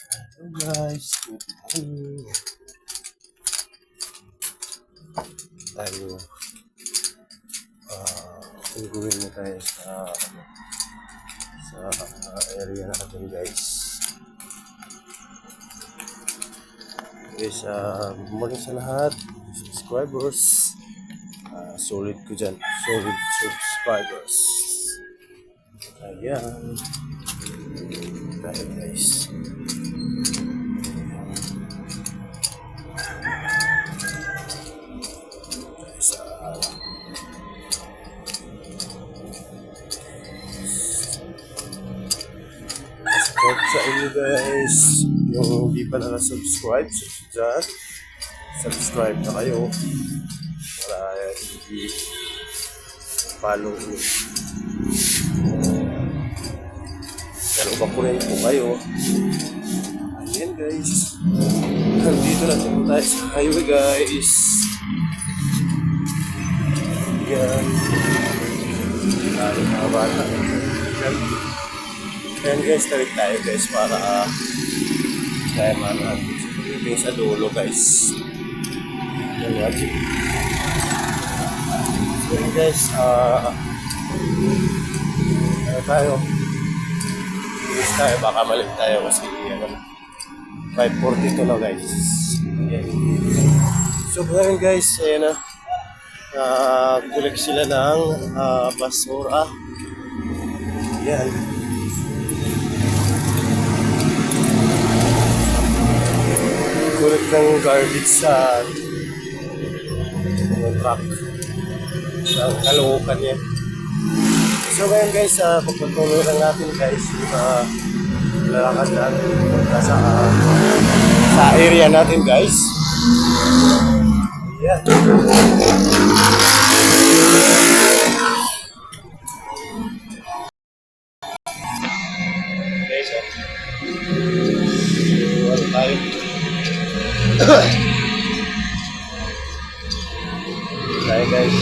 Hello guys, good morning. Tayo, ungguin na tayo sa area natin guys. Guys, good morning sa lahat, subscribers. Solid ko dyan, solid subscribers. Ayan, tayo guys. Support sa inyo guys. Yung hindi pa nakasubscribe, subscribe na kayo para i-follow nyo. Pero bakunin po kayo. Ayan guys. Nandito na tayo sa highway guys. Ayan. Tayo na bata. Ayan guys, tawid tayo guys para kaya natin sa dulo guys. Ayan natin. So yun guys, ano tayo? Guys tayo, baka malit tayo kasi 5:42 na guys. Ayan. So ngayon guys, ayan na. Collect sila ng basura. Ayan. Kulit ng garbage sa truck sa kalookan niya. So ngayon guys, pagpatuloy lang natin guys lalakad natin punta sa area natin guys. Ayan. Guys, ano tayo? Tayo guys.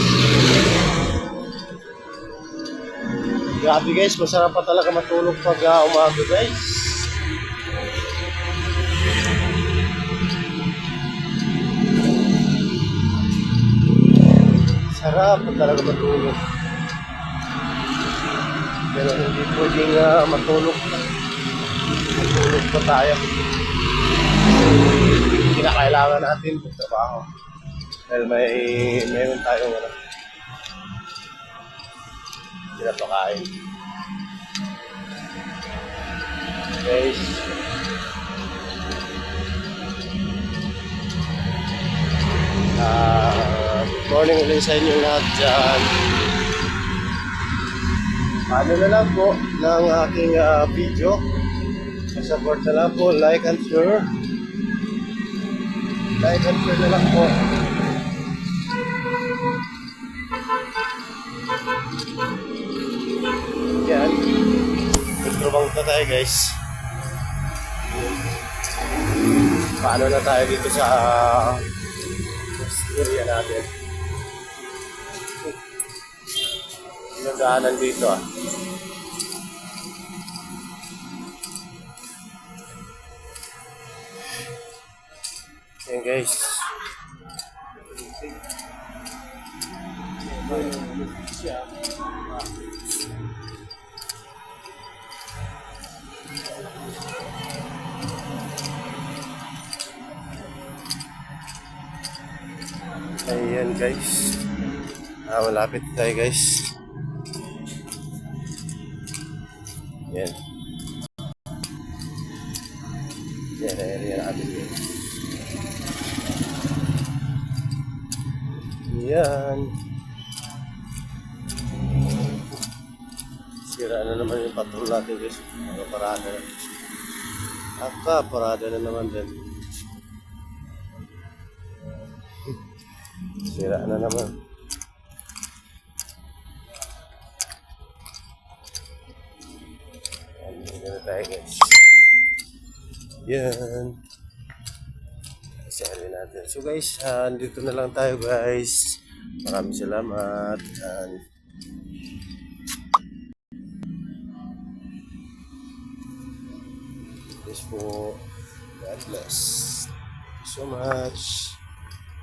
Grabe guys, masarap pa talaga matulog pag umaga guys. Sarap pa talaga matulog. Pero hindi pwedeng matulog pa tayo. Kinakailangan natin ng trabaho dahil mayroon tayong pinapakain guys. Good morning ulit sa inyo lahat dyan. Paano na lang po ng aking video, support na lang po, like and share na lang po. Yan. Nagtrabang na tayo guys. Paano na tayo dito sa area natin. Yung daanan dito Yan guys. Ayan guys. Malapit tayo guys. Yan. Yan area natin guys. Yan. Sira na naman yung patrol natin guys. Mga parada na. Parada na naman din. Sira na naman. Yan na tayo guys. Yan. Sari natin. So guys, dito na lang tayo guys. Maraming salamat. Yes po. God bless. So much.